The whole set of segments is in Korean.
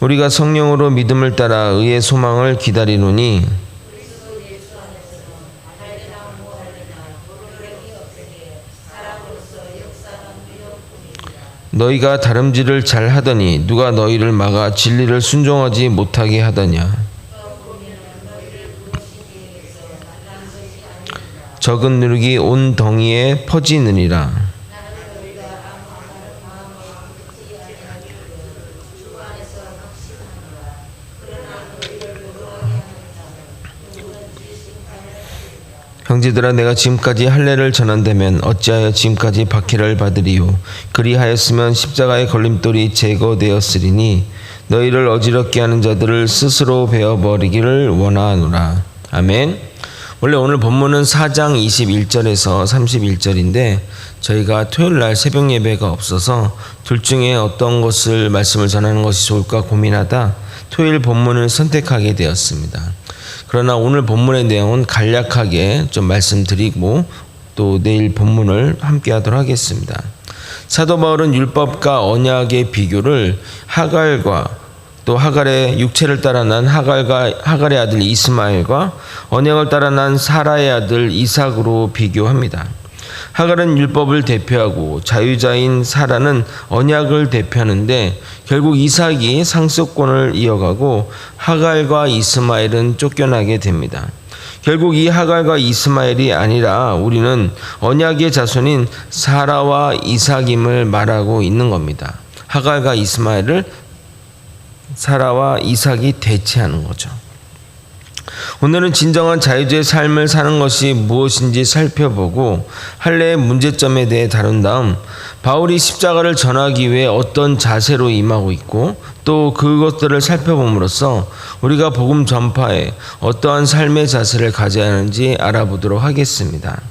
우리가 성령으로 믿음을 따라 의의 소망을 기다리노니 너희가 다름질을 잘 하더니 누가 너희를 막아 진리를 순종하지 못하게 하더냐. 적은 누룩이 온 덩이에 퍼지느니라. 형제들아, 내가 지금까지 할례를 전한다면 어찌하여 지금까지 박해를 받으리요. 그리하였으면 십자가의 걸림돌이 제거되었으리니 너희를 어지럽게 하는 자들을 스스로 베어버리기를 원하노라. 아멘. 원래 오늘 본문은 4장 21절에서 31절인데 저희가 토요일날 새벽 예배가 없어서 둘 중에 어떤 것을 말씀을 전하는 것이 좋을까 고민하다 토요일 본문을 선택하게 되었습니다. 그러나 오늘 본문의 내용은 간략하게 좀 말씀드리고 또 내일 본문을 함께 하도록 하겠습니다. 사도 바울은 율법과 언약의 비교를 하갈과 또 하갈의 육체를 따라 난 하갈의 아들 이스마엘과 언약을 따라 난 사라의 아들 이삭으로 비교합니다. 하갈은 율법을 대표하고 자유자인 사라는 언약을 대표하는데 결국 이삭이 상속권을 이어가고 하갈과 이스마엘은 쫓겨나게 됩니다. 결국 이 하갈과 이스마엘이 아니라 우리는 언약의 자손인 사라와 이삭임을 말하고 있는 겁니다. 하갈과 이스마엘을 사라와 이삭이 대체하는 거죠. 오늘은 진정한 자유주의 삶을 사는 것이 무엇인지 살펴보고 할례의 문제점에 대해 다룬 다음 바울이 십자가를 전하기 위해 어떤 자세로 임하고 있고 또 그것들을 살펴봄으로써 우리가 복음 전파에 어떠한 삶의 자세를 가져야 하는지 알아보도록 하겠습니다.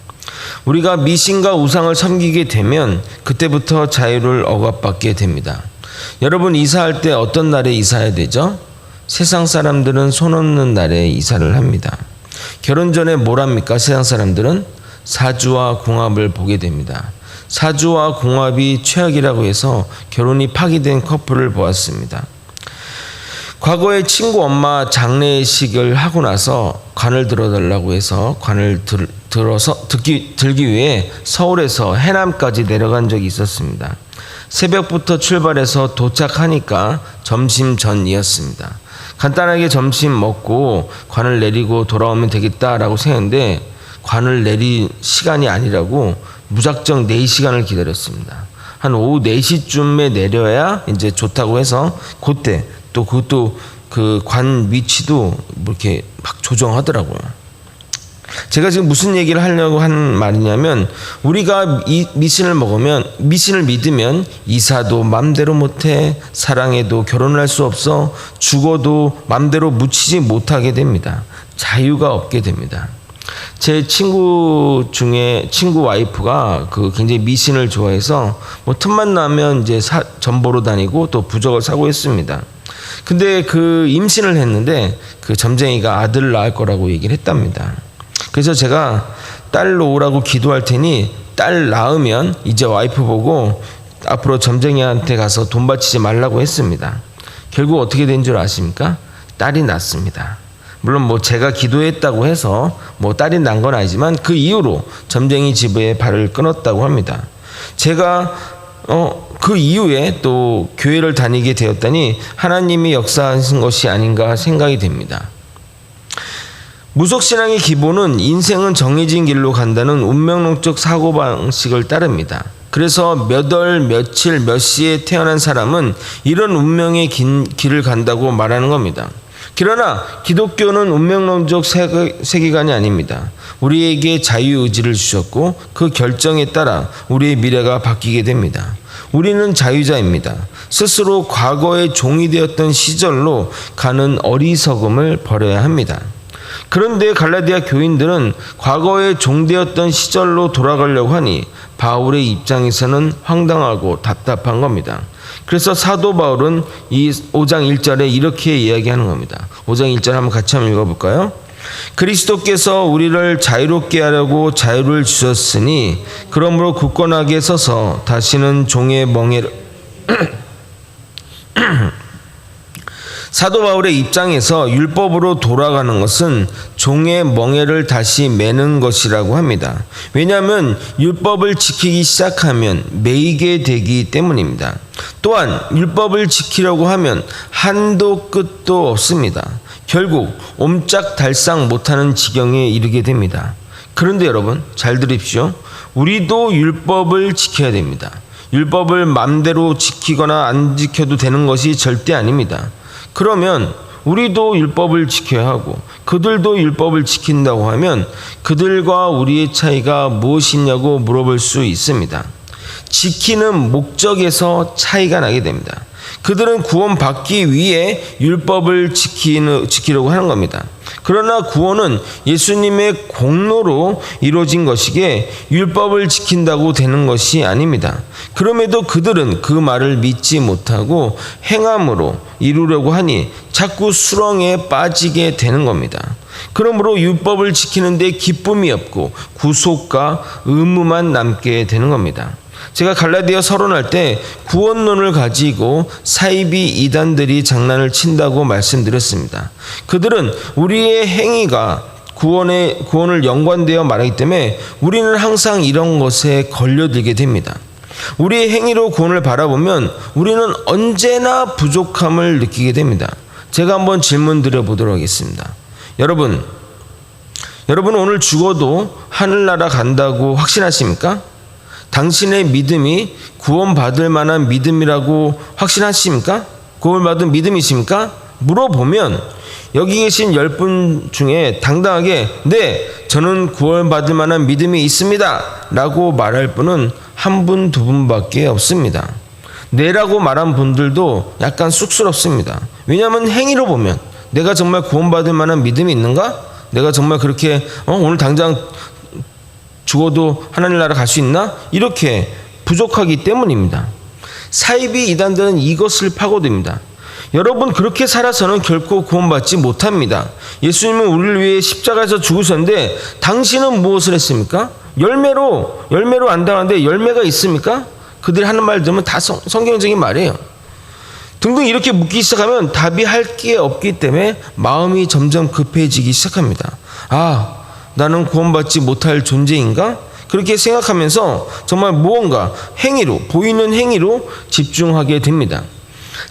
우리가 미신과 우상을 섬기게 되면 그때부터 자유를 억압받게 됩니다. 여러분, 이사할 때 어떤 날에 이사해야 되죠? 세상 사람들은 손 없는 날에 이사를 합니다. 결혼 전에 뭘 합니까? 세상 사람들은 사주와 궁합을 보게 됩니다. 사주와 궁합이 최악이라고 해서 결혼이 파기된 커플을 보았습니다. 과거에 친구 엄마 장례식을 하고 나서 관을 들어달라고 해서 관을 들기 위해 서울에서 해남까지 내려간 적이 있었습니다. 새벽부터 출발해서 도착하니까 점심 전이었습니다. 간단하게 점심 먹고 관을 내리고 돌아오면 되겠다라고 생각했는데 관을 내릴 시간이 아니라고 무작정 4시간을 기다렸습니다. 한 오후 4시쯤에 내려야 이제 좋다고 해서 그때 또 그것도 그 관 위치도 뭐 이렇게 막 조정하더라고요. 제가 지금 무슨 얘기를 하려고 한 말이냐면 우리가 이 미신을 믿으면 이사도 맘대로 못해, 사랑해도 결혼을 할 수 없어, 죽어도 맘대로 묻히지 못하게 됩니다. 자유가 없게 됩니다. 제 친구 중에 친구 와이프가 굉장히 미신을 좋아해서 뭐 틈만 나면 이제 점 보러 다니고 또 부적을 사고 했습니다. 근데 임신을 했는데 점쟁이가 아들을 낳을 거라고 얘기를 했답니다. 그래서 제가 딸 놓으라고 기도할 테니 딸 낳으면 이제 와이프 보고 앞으로 점쟁이한테 가서 돈 바치지 말라고 했습니다. 결국 어떻게 된 줄 아십니까? 딸이 낳습니다. 물론 뭐 제가 기도했다고 해서 뭐 딸이 난 건 아니지만 그 이후로 점쟁이 집에 발을 끊었다고 합니다. 제가 그 이후에 또 교회를 다니게 되었다니 하나님이 역사하신 것이 아닌가 생각이 됩니다. 무속신앙의 기본은 인생은 정해진 길로 간다는 운명론적 사고방식을 따릅니다. 그래서 몇 월, 며칠, 몇 시에 태어난 사람은 이런 운명의 길을 간다고 말하는 겁니다. 그러나 기독교는 운명론적 세계관이 아닙니다. 우리에게 자유의지를 주셨고 그 결정에 따라 우리의 미래가 바뀌게 됩니다. 우리는 자유자입니다. 스스로 과거의 종이 되었던 시절로 가는 어리석음을 버려야 합니다. 그런데 갈라디아 교인들은 과거에 종되었던 시절로 돌아가려고 하니 바울의 입장에서는 황당하고 답답한 겁니다. 그래서 사도 바울은 이 5장 1절에 이렇게 이야기하는 겁니다. 5장 1절 한번 같이 한번 읽어볼까요? 그리스도께서 우리를 자유롭게 하려고 자유를 주셨으니 그러므로 굳건하게 서서 다시는 종의 멍에를 사도 바울의 입장에서 율법으로 돌아가는 것은 종의 멍에를 다시 매는 것이라고 합니다. 왜냐하면 율법을 지키기 시작하면 매이게 되기 때문입니다. 또한 율법을 지키려고 하면 한도 끝도 없습니다. 결국 옴짝달싹 못하는 지경에 이르게 됩니다. 그런데 여러분 잘 들으십시오. 우리도 율법을 지켜야 됩니다. 율법을 맘대로 지키거나 안 지켜도 되는 것이 절대 아닙니다. 그러면 우리도 율법을 지켜야 하고 그들도 율법을 지킨다고 하면 그들과 우리의 차이가 무엇이냐고 물어볼 수 있습니다. 지키는 목적에서 차이가 나게 됩니다. 그들은 구원받기 위해 율법을 지키려고 하는 겁니다. 그러나 구원은 예수님의 공로로 이루어진 것이기에 율법을 지킨다고 되는 것이 아닙니다. 그럼에도 그들은 그 말을 믿지 못하고 행함으로 이루려고 하니 자꾸 수렁에 빠지게 되는 겁니다. 그러므로 율법을 지키는데 기쁨이 없고 구속과 의무만 남게 되는 겁니다. 제가 갈라디아 서론할 때 구원론을 가지고 사이비 이단들이 장난을 친다고 말씀드렸습니다. 그들은 우리의 행위가 구원을 연관되어 말하기 때문에 우리는 항상 이런 것에 걸려들게 됩니다. 우리의 행위로 구원을 바라보면 우리는 언제나 부족함을 느끼게 됩니다. 제가 한번 질문 드려보도록 하겠습니다. 여러분 오늘 죽어도 하늘나라 간다고 확신하십니까? 당신의 믿음이 구원받을 만한 믿음이라고 확신하십니까? 구원받은 믿음이십니까? 물어보면 여기 계신 10분 중에 당당하게 네, 저는 구원받을 만한 믿음이 있습니다 라고 말할 분은 한 분, 두 분밖에 없습니다. 네라고 말한 분들도 약간 쑥스럽습니다. 왜냐하면 행위로 보면 내가 정말 구원받을 만한 믿음이 있는가? 내가 정말 그렇게 오늘 당장 죽어도 하나님 나라 갈 수 있나? 이렇게 부족하기 때문입니다. 사이비 이단들은 이것을 파고듭니다. 여러분 그렇게 살아서는 결코 구원받지 못합니다. 예수님은 우리를 위해 십자가에서 죽으셨는데 당신은 무엇을 했습니까? 열매로 안 당하는데 열매가 있습니까? 그들이 하는 말 들으면 다 성경적인 말이에요. 등등 이렇게 묻기 시작하면 답이 할 게 없기 때문에 마음이 점점 급해지기 시작합니다. 나는 구원받지 못할 존재인가? 그렇게 생각하면서 정말 무언가 보이는 행위로 집중하게 됩니다.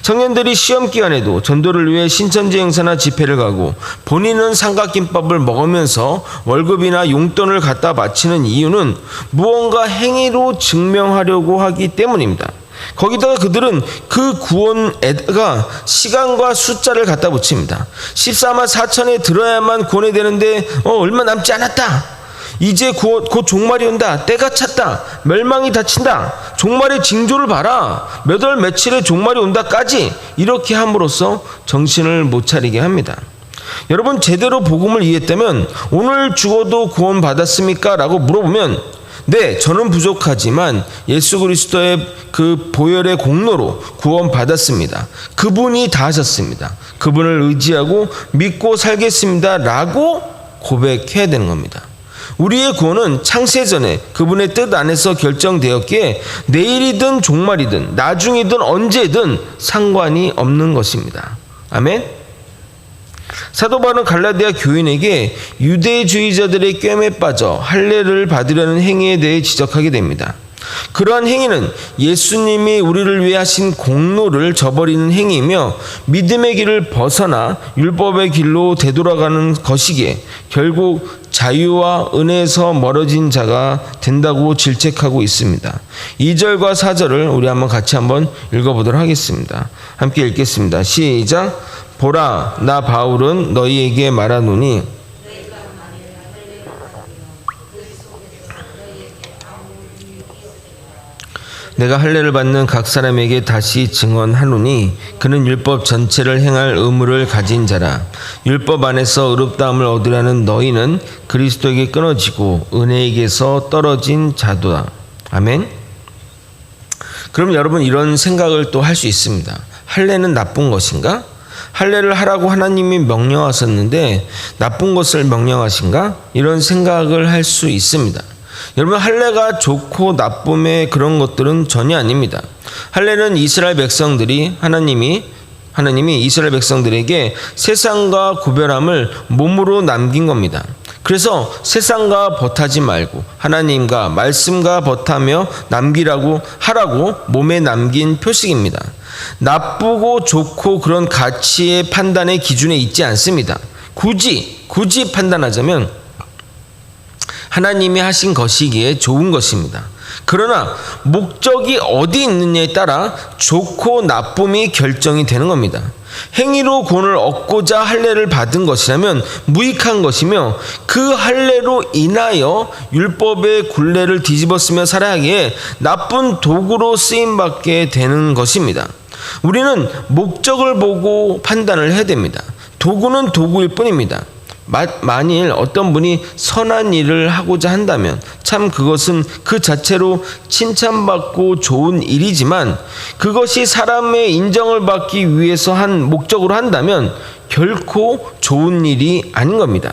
청년들이 시험 기간에도 전도를 위해 신천지 행사나 집회를 가고 본인은 삼각김밥을 먹으면서 월급이나 용돈을 갖다 바치는 이유는 무언가 행위로 증명하려고 하기 때문입니다. 거기다가 그들은 그 구원에다가 시간과 숫자를 갖다 붙입니다. 14만 4천에 들어야만 구원이 되는데 얼마 남지 않았다. 이제 곧 종말이 온다. 때가 찼다. 멸망이 닥친다. 종말의 징조를 봐라. 몇 월 며칠에 종말이 온다까지 이렇게 함으로써 정신을 못 차리게 합니다. 여러분 제대로 복음을 이해했다면 오늘 죽어도 구원 받았습니까? 라고 물어보면 네, 저는 부족하지만 예수 그리스도의 그 보혈의 공로로 구원 받았습니다. 그분이 다 하셨습니다. 그분을 의지하고 믿고 살겠습니다. 라고 고백해야 되는 겁니다. 우리의 구원은 창세전에 그분의 뜻 안에서 결정되었기에 내일이든 종말이든 나중이든 언제든 상관이 없는 것입니다. 아멘. 사도 바울은 갈라디아 교인에게 유대주의자들의 꿰매 빠져 할례를 받으려는 행위에 대해 지적하게 됩니다. 그러한 행위는 예수님이 우리를 위해 하신 공로를 저버리는 행위이며 믿음의 길을 벗어나 율법의 길로 되돌아가는 것이기에 결국 자유와 은혜에서 멀어진 자가 된다고 질책하고 있습니다. 2절과 4절을 우리 같이 한번 읽어보도록 하겠습니다. 함께 읽겠습니다. 시작. 보라, 나 바울은 너희에게 말하노니 내가 할례를 받는 각 사람에게 다시 증언하노니 그는 율법 전체를 행할 의무를 가진 자라. 율법 안에서 의롭다함을 얻으려는 너희는 그리스도에게 끊어지고 은혜에게서 떨어진 자도다. 아멘. 그럼 여러분 이런 생각을 또 할 수 있습니다. 할례는 나쁜 것인가? 할례를 하라고 하나님이 명령하셨는데 나쁜 것을 명령하신가? 이런 생각을 할 수 있습니다. 여러분 할례가 좋고 나쁨의 그런 것들은 전혀 아닙니다. 할례는 이스라엘 백성들이 하나님이 하나님이 이스라엘 백성들에게 세상과 구별함을 몸으로 남긴 겁니다. 그래서 세상과 벗하지 말고 하나님과 말씀과 벗하며 남기라고 하라고 몸에 남긴 표식입니다. 나쁘고 좋고 그런 가치의 판단의 기준에 있지 않습니다. 굳이 판단하자면 하나님이 하신 것이기에 좋은 것입니다. 그러나 목적이 어디 있느냐에 따라 좋고 나쁨이 결정이 되는 겁니다. 행위로 구원을 얻고자 할례를 받은 것이라면 무익한 것이며 그 할례로 인하여 율법의 굴레를 뒤집어쓰며 살아야 하기에 나쁜 도구로 쓰임받게 되는 것입니다. 우리는 목적을 보고 판단을 해야 됩니다. 도구는 도구일 뿐입니다. 만일 어떤 분이 선한 일을 하고자 한다면 참 그것은 그 자체로 칭찬받고 좋은 일이지만 그것이 사람의 인정을 받기 위해서 한 목적으로 한다면 결코 좋은 일이 아닌 겁니다.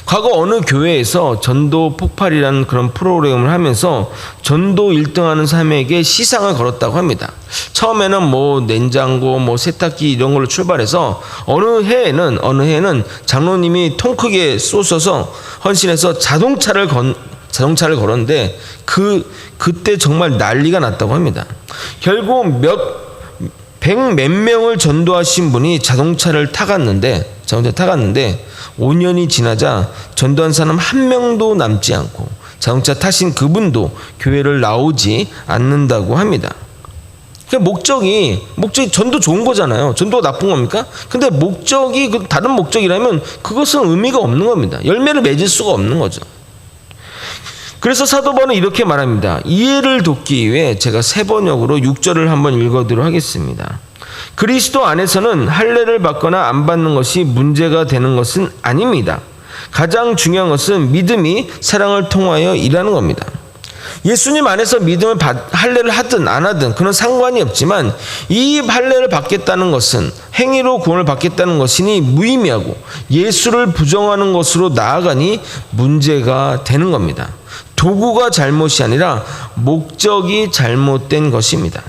과거 어느 교회에서 전도 폭발이라는 그런 프로그램을 하면서 전도 1등하는 사람에게 시상을 걸었다고 합니다. 처음에는 뭐 냉장고, 뭐 세탁기 이런 걸로 출발해서 어느 해에는 장로님이 통 크게 쏘셔서 헌신해서 자동차를 걸었는데 그때 정말 난리가 났다고 합니다. 결국 백 몇 명을 전도하신 분이 자동차를 타갔는데 5년이 지나자 전도한 사람 한 명도 남지 않고 자동차 타신 그분도 교회를 나오지 않는다고 합니다. 목적이 전도 좋은 거잖아요. 전도가 나쁜 겁니까? 근데 목적이 다른 목적이라면 그것은 의미가 없는 겁니다. 열매를 맺을 수가 없는 거죠. 그래서 사도 바울은 이렇게 말합니다. 이해를 돕기 위해 제가 세번역으로 6절을 한번 읽어드리도록 하겠습니다. 그리스도 안에서는 할례를 받거나 안 받는 것이 문제가 되는 것은 아닙니다. 가장 중요한 것은 믿음이 사랑을 통하여 일하는 겁니다. 예수님 안에서 할례를 하든 안 하든 그건 상관이 없지만 이 할례를 받겠다는 것은 행위로 구원을 받겠다는 것이니 무의미하고 예수를 부정하는 것으로 나아가니 문제가 되는 겁니다. 도구가 잘못이 아니라 목적이 잘못된 것입니다.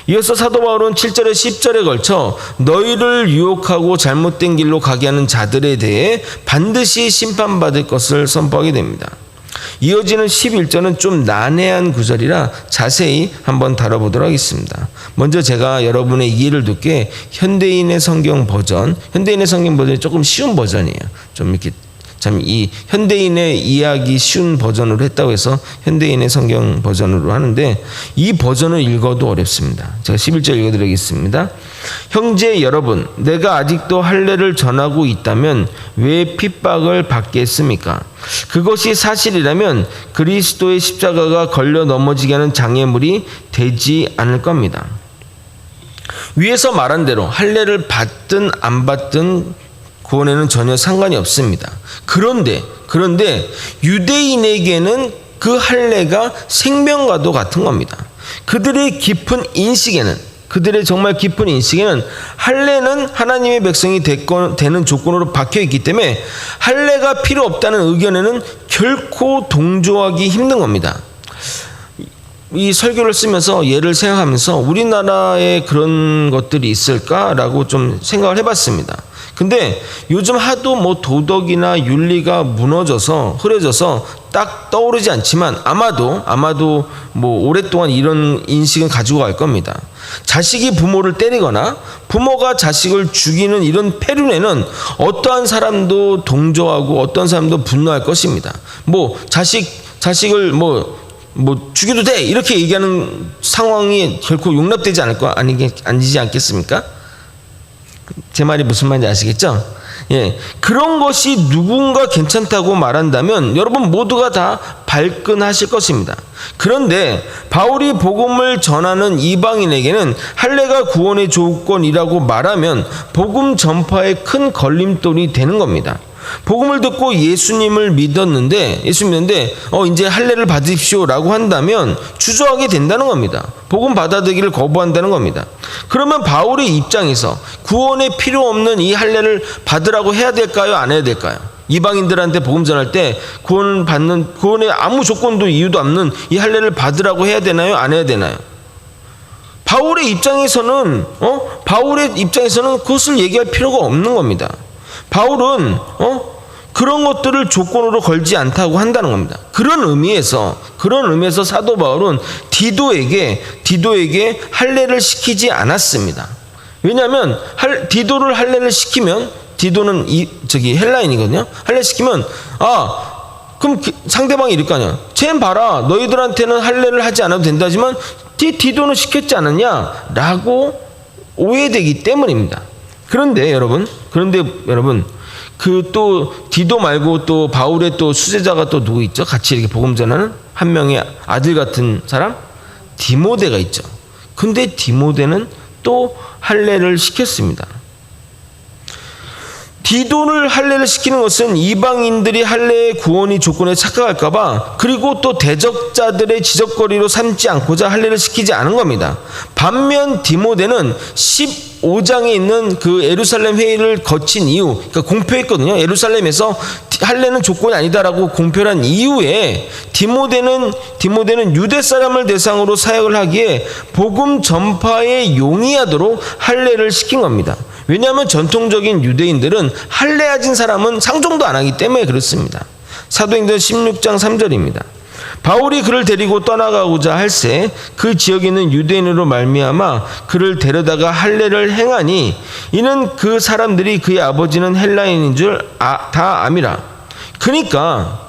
이어서 사도 바울은 7절에 10절에 걸쳐 너희를 유혹하고 잘못된 길로 가게 하는 자들에 대해 반드시 심판받을 것을 선포하게 됩니다. 이어지는 11절은 좀 난해한 구절이라 자세히 한번 다뤄보도록 하겠습니다. 먼저 제가 여러분의 이해를 돕게 현대인의 성경 버전이 조금 쉬운 버전이에요. 좀 이렇게 참 이 현대인의 이해하기 쉬운 버전으로 했다고 해서 현대인의 성경 버전으로 하는데 이 버전을 읽어도 어렵습니다. 제가 11절 읽어드리겠습니다. 형제 여러분, 내가 아직도 할례를 전하고 있다면 왜 핍박을 받겠습니까? 그것이 사실이라면 그리스도의 십자가가 걸려 넘어지게 하는 장애물이 되지 않을 겁니다. 위에서 말한 대로 할례를 받든 안 받든 구원에는 전혀 상관이 없습니다. 그런데 유대인에게는 그 할례가 생명과도 같은 겁니다. 그들의 정말 깊은 인식에는 할례는 하나님의 백성이 되는 조건으로 박혀 있기 때문에 할례가 필요 없다는 의견에는 결코 동조하기 힘든 겁니다. 이 설교를 쓰면서 예를 생각하면서 우리나라에 그런 것들이 있을까라고 좀 생각을 해봤습니다. 근데 요즘 하도 뭐 도덕이나 윤리가 흐려져서 딱 떠오르지 않지만 아마도 뭐 오랫동안 이런 인식은 가지고 갈 겁니다. 자식이 부모를 때리거나 부모가 자식을 죽이는 이런 폐륜에는 어떠한 사람도 동조하고 어떤 사람도 분노할 것입니다. 뭐 자식을 죽여도 돼 이렇게 얘기하는 상황이 결코 용납되지 아니지 않겠습니까? 제 말이 무슨 말인지 아시겠죠? 예, 그런 것이 누군가 괜찮다고 말한다면 여러분 모두가 다 발끈하실 것입니다. 그런데 바울이 복음을 전하는 이방인에게는 할례가 구원의 조건이라고 말하면 복음 전파에 큰 걸림돌이 되는 겁니다. 복음을 듣고 예수님을 믿었는데 이제 할례를 받으십시오라고 한다면 주저하게 된다는 겁니다. 복음 받아들이기를 거부한다는 겁니다. 그러면 바울의 입장에서 구원에 필요 없는 이 할례를 받으라고 해야 될까요? 안 해야 될까요? 이방인들한테 복음 전할 때 구원에 아무 조건도 이유도 없는 이 할례를 받으라고 해야 되나요? 안 해야 되나요? 바울의 입장에서는 그것을 얘기할 필요가 없는 겁니다. 바울은 그런 것들을 조건으로 걸지 않다고 한다는 겁니다. 그런 의미에서 사도 바울은 디도에게 할례를 시키지 않았습니다. 왜냐하면 디도를 할례를 시키면, 디도는 헬라인이거든요. 할례 시키면 그럼 상대방이 이럴 거 아니야. 쟤는 봐라, 너희들한테는 할례를 하지 않아도 된다지만 디도는 시켰지 않았냐 라고 오해되기 때문입니다. 그런데 여러분 그 또 디도 말고 또 바울의 또 수제자가 또 누구 있죠? 같이 이렇게 복음 전하는 한 명의 아들 같은 사람, 디모데가 있죠. 근데 디모데는 또 할례를 시켰습니다. 디도를 할례를 시키는 것은 이방인들이 할례의 구원이 조건에 착각할까봐, 그리고 또 대적자들의 지적거리로 삼지 않고자 할례를 시키지 않은 겁니다. 반면 디모데는 15장에 있는 그 예루살렘 회의를 거친 이후, 그러니까 공표했거든요. 예루살렘에서 할례는 조건이 아니다라고 공표한 이후에 디모데는 유대 사람을 대상으로 사역을 하기에 복음 전파에 용이하도록 할례를 시킨 겁니다. 왜냐하면 전통적인 유대인들은 할례하진 사람은 상종도 안 하기 때문에 그렇습니다. 사도행전 16장 3절입니다. 바울이 그를 데리고 떠나가고자 할새 그 지역에 있는 유대인으로 말미암아 그를 데려다가 할례를 행하니, 이는 그 사람들이 그의 아버지는 헬라인인 줄 다 암이라. 그러니까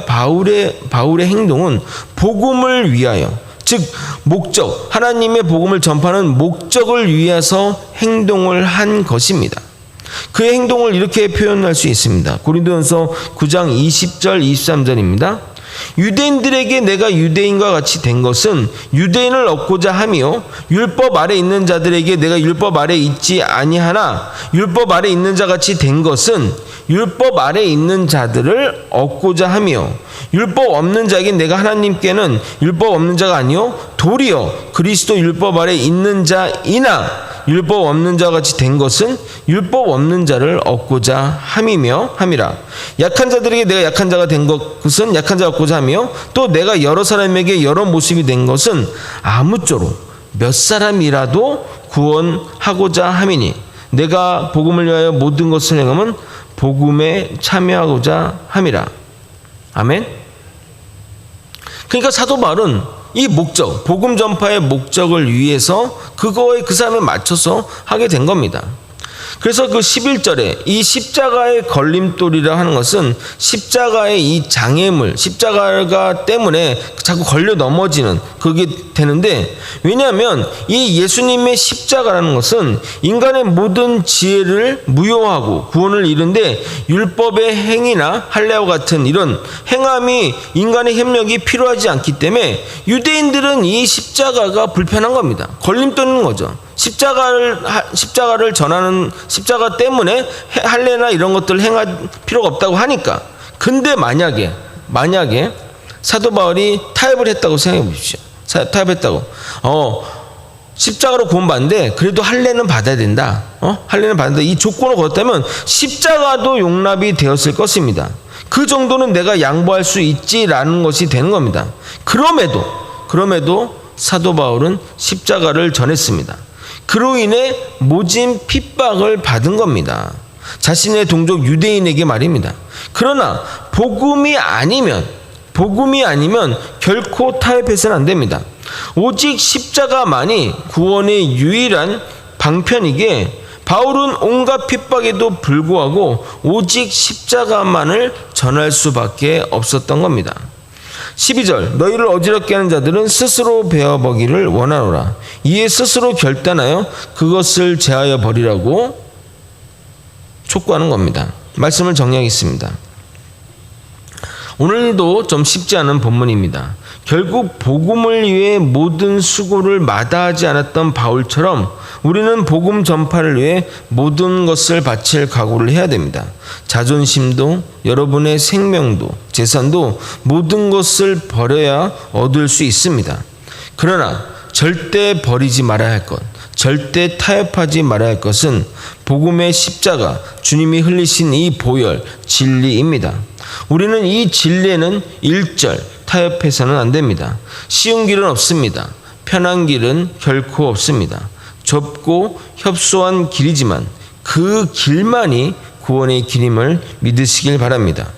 바울의 행동은 복음을 위하여, 즉 목적, 하나님의 복음을 전파하는 목적을 위해서 행동을 한 것입니다. 그의 행동을 이렇게 표현할 수 있습니다. 고린도전서 9장 20절 23절입니다. 유대인들에게 내가 유대인과 같이 된 것은 유대인을 얻고자 하며, 율법 아래 있는 자들에게 내가 율법 아래 있지 아니하나 율법 아래 있는 자 같이 된 것은 율법 아래 있는 자들을 얻고자 하며, 율법 없는 자에게 내가 하나님께는 율법 없는 자가 아니요 도리어 그리스도 율법 아래 있는 자이나, 율법 없는 자와 같이 된 것은 율법 없는 자를 얻고자 함이라. 약한 자들에게 내가 약한 자가 된 것은 약한 자가 얻고자 하며, 또 내가 여러 사람에게 여러 모습이 된 것은 아무쪼록 몇 사람이라도 구원하고자 함이니, 내가 복음을 위하여 모든 것을 행하면 복음에 참여하고자 함이라. 아멘. 그러니까 사도 바울은 이 목적, 복음 전파의 목적을 위해서 그거에 그 사람에 맞춰서 하게 된 겁니다. 그래서 그 11절에 이 십자가의 걸림돌이라 하는 것은 십자가의 이 장애물, 십자가 때문에 자꾸 걸려 넘어지는 그게 되는데, 왜냐하면 이 예수님의 십자가라는 것은 인간의 모든 지혜를 무효하고 구원을 이룬데, 율법의 행위나 할례와 같은 이런 행함이 인간의 협력이 필요하지 않기 때문에 유대인들은 이 십자가가 불편한 겁니다. 걸림돌인 거죠. 십자가를 전하는, 십자가 때문에 할례나 이런 것들을 행할 필요가 없다고 하니까. 근데 만약에 사도 바울이 타협을 했다고 생각해 보십시오. 타협했다고. 십자가로 구원받는데 그래도 할례는 받아야 된다. 할례는 받는다. 이 조건을 걸었다면 십자가도 용납이 되었을 것입니다. 그 정도는 내가 양보할 수 있지라는 것이 되는 겁니다. 그럼에도 사도 바울은 십자가를 전했습니다. 그로 인해 모진 핍박을 받은 겁니다. 자신의 동족 유대인에게 말입니다. 그러나 복음이 아니면 결코 타협해서는 안 됩니다. 오직 십자가만이 구원의 유일한 방편이기에 바울은 온갖 핍박에도 불구하고 오직 십자가만을 전할 수밖에 없었던 겁니다. 12절, 너희를 어지럽게 하는 자들은 스스로 베어버기를 원하노라. 이에 스스로 결단하여 그것을 제하여 버리라고 촉구하는 겁니다. 말씀을 정리하겠습니다. 오늘도 좀 쉽지 않은 본문입니다. 결국 복음을 위해 모든 수고를 마다하지 않았던 바울처럼 우리는 복음 전파를 위해 모든 것을 바칠 각오를 해야 됩니다. 자존심도, 여러분의 생명도, 재산도 모든 것을 버려야 얻을 수 있습니다. 그러나 절대 버리지 말아야 할 것, 절대 타협하지 말아야 할 것은 복음의 십자가, 주님이 흘리신 이 보혈, 진리입니다. 우리는 이 진리에는 일절 타협해서는 안 됩니다. 쉬운 길은 없습니다. 편한 길은 결코 없습니다. 좁고 협소한 길이지만 그 길만이 구원의 길임을 믿으시길 바랍니다.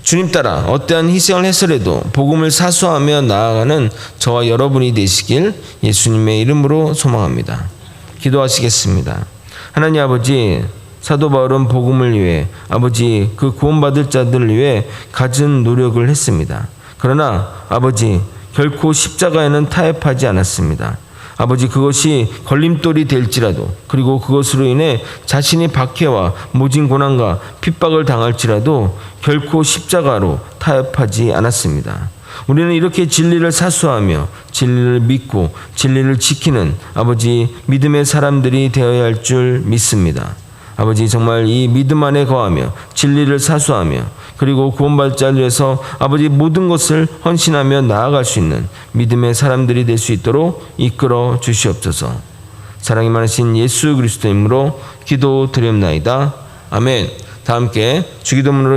주님 따라 어떠한 희생을 해서라도 복음을 사수하며 나아가는 저와 여러분이 되시길 예수님의 이름으로 소망합니다. 기도하시겠습니다. 하나님 아버지, 사도 바울은 복음을 위해 아버지 그 구원받을 자들을 위해 갖은 노력을 했습니다. 그러나 아버지 결코 십자가에는 타협하지 않았습니다. 아버지 그것이 걸림돌이 될지라도 그리고 그것으로 인해 자신이 박해와 모진 고난과 핍박을 당할지라도 결코 십자가로 타협하지 않았습니다. 우리는 이렇게 진리를 사수하며 진리를 믿고 진리를 지키는 아버지 믿음의 사람들이 되어야 할 줄 믿습니다. 아버지 정말 이 믿음 안에 거하며 진리를 사수하며 그리고 구원받을 자를 위해서 아버지 모든 것을 헌신하며 나아갈 수 있는 믿음의 사람들이 될 수 있도록 이끌어 주시옵소서. 사랑이 많으신 예수 그리스도 이름으로 기도드립나이다. 아멘. 다 함께 주기도문으로